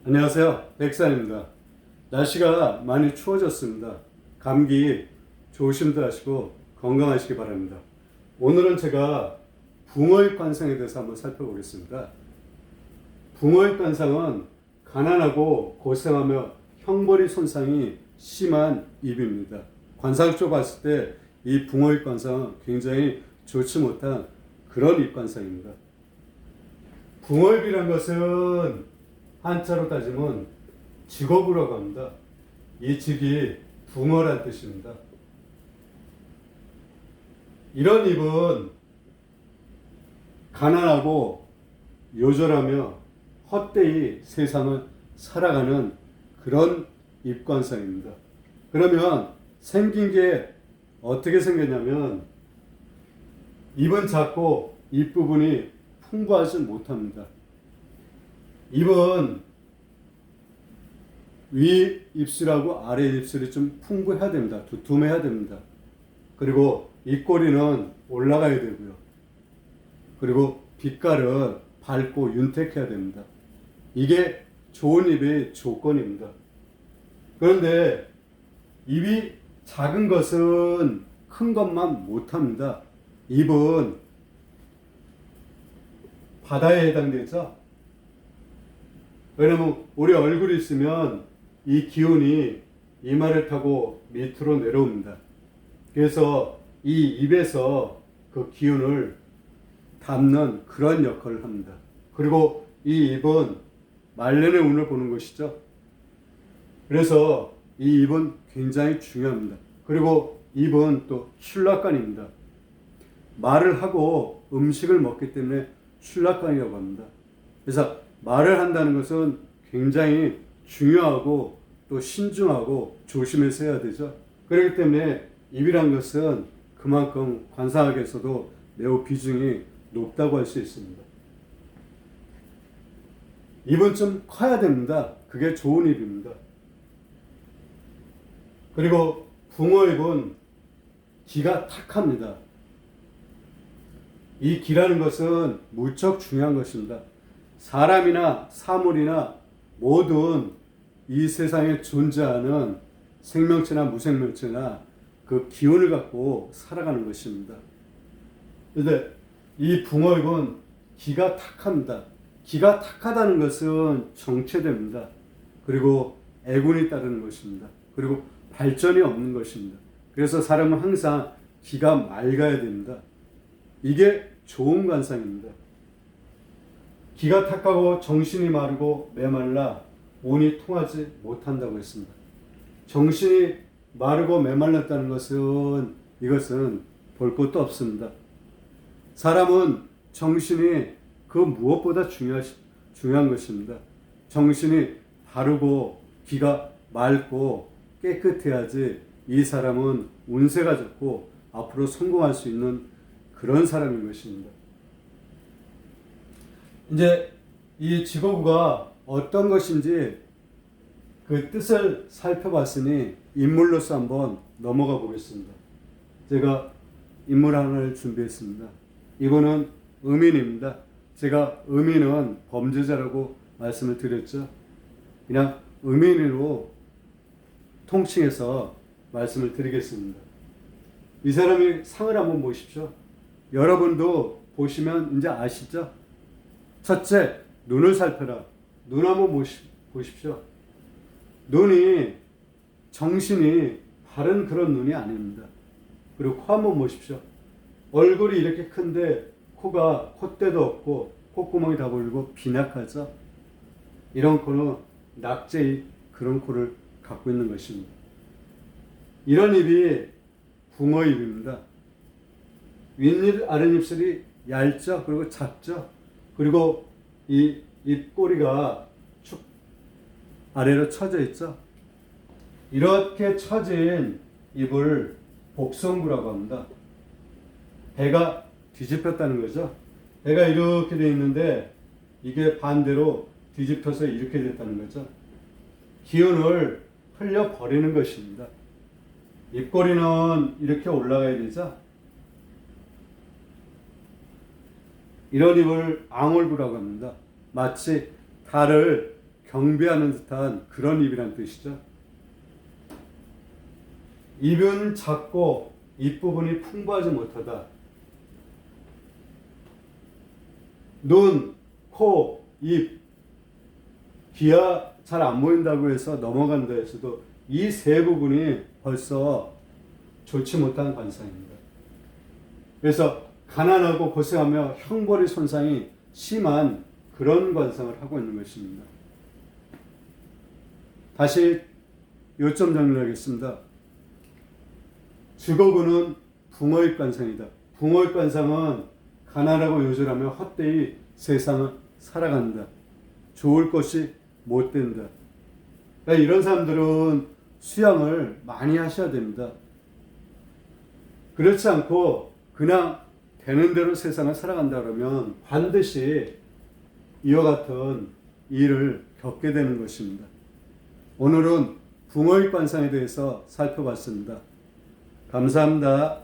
안녕하세요. 백산입니다. 날씨가 많이 추워졌습니다. 감기 조심들 하시고 건강하시기 바랍니다. 오늘은 제가 붕어입 관상에 대해서 한번 살펴보겠습니다. 붕어입 관상은 가난하고 고생하며 형벌이 손상이 심한 입입니다. 관상적으로 봤을 때 이 붕어입 관상은 굉장히 좋지 못한 그런 입 관상입니다. 붕어입이란 것은 한자로 따지면 직업이라고 합니다. 이 직이 붕어란 뜻입니다. 이런 입은 가난하고 요절하며 헛되이 세상을 살아가는 그런 입관상입니다. 그러면 생긴 게 어떻게 생겼냐면 입은 작고 입 부분이 풍부하지 못합니다. 입은 위 입술하고 아래 입술이 좀 풍부해야 됩니다. 두툼해야 됩니다. 그리고 입꼬리는 올라가야 되고요. 그리고 빛깔은 밝고 윤택해야 됩니다. 이게 좋은 입의 조건입니다. 그런데 입이 작은 것은 큰 것만 못합니다. 입은 바다에 해당되죠. 왜냐면 우리 얼굴이 있으면 이 기운이 이마를 타고 밑으로 내려옵니다. 그래서 이 입에서 그 기운을 담는 그런 역할을 합니다. 그리고 이 입은 말년의 운을 보는 것이죠. 그래서 이 입은 굉장히 중요합니다. 그리고 입은 또 출락관입니다. 말을 하고 음식을 먹기 때문에 출락관이라고 합니다. 그래서 말을 한다는 것은 굉장히 중요하고 또 신중하고 조심해서 해야 되죠. 그렇기 때문에 입이란 것은 그만큼 관상학에서도 매우 비중이 높다고 할 수 있습니다. 입은 좀 커야 됩니다. 그게 좋은 입입니다. 그리고 붕어입은 기가 탁합니다. 이 기라는 것은 무척 중요한 것입니다. 사람이나 사물이나 모든 이 세상에 존재하는 생명체나 무생명체나 그 기운을 갖고 살아가는 것입니다. 그런데 이 붕어입은 기가 탁합니다. 기가 탁하다는 것은 정체됩니다. 그리고 애군이 따르는 것입니다. 그리고 발전이 없는 것입니다. 그래서 사람은 항상 기가 맑아야 됩니다. 이게 좋은 관상입니다. 기가 탁하고 정신이 마르고 메말라 운이 통하지 못한다고 했습니다. 정신이 마르고 메말랐다는 것은 이것은 볼 것도 없습니다. 사람은 정신이 그 무엇보다 중요한 것입니다. 정신이 바르고 기가 맑고 깨끗해야지 이 사람은 운세가 좋고 앞으로 성공할 수 있는 그런 사람인 것입니다. 이제 이 직업가 어떤 것인지 그 뜻을 살펴봤으니 인물로서 한번 넘어가 보겠습니다. 제가 인물 하나를 준비했습니다. 이거는 음인입니다. 제가 음인은 범죄자라고 말씀을 드렸죠. 그냥 음인으로 통칭해서 말씀을 드리겠습니다. 이 사람의 상을 한번 보십시오. 여러분도 보시면 이제 아시죠? 첫째, 눈을 살펴라. 눈 한번 보십시오. 눈이 정신이 바른 그런 눈이 아닙니다. 그리고 코 한번 보십시오. 얼굴이 이렇게 큰데 코가 콧대도 없고 콧구멍이 다 보이고 빈약하죠. 이런 코는 낙제의 그런 코를 갖고 있는 것입니다. 이런 입이 붕어입입니다. 윗입 아랫입술이 얇죠. 그리고 작죠. 그리고 이 입꼬리가 축 아래로 처져 있죠. 이렇게 처진 입을 복성구라고 합니다. 배가 뒤집혔다는 거죠. 배가 이렇게 되어 있는데 이게 반대로 뒤집혀서 이렇게 됐다는 거죠. 기운을 흘려버리는 것입니다. 입꼬리는 이렇게 올라가야 되죠. 이런 입을 앙월부라고 합니다. 마치 달을 경배하는 듯한 그런 입이란 뜻이죠. 입은 작고 입부분이 풍부하지 못하다. 눈, 코, 입, 귀가 잘 안 보인다고 해서 넘어간다 해서도 이 세 부분이 벌써 좋지 못한 관상입니다. 그래서 가난하고 고생하며 형벌의 손상이 심한 그런 관상을 하고 있는 것입니다. 다시 요점 정리를 하겠습니다. 죽어구는 붕어입 관상이다. 붕어입 관상은 가난하고 요절하며 헛되이 세상을 살아간다. 좋을 것이 못 된다. 그러니까 이런 사람들은 수양을 많이 하셔야 됩니다. 그렇지 않고 그냥 되는 대로 세상을 살아간다 그러면 반드시 이와 같은 일을 겪게 되는 것입니다. 오늘은 붕어입 관상에 대해서 살펴봤습니다. 감사합니다.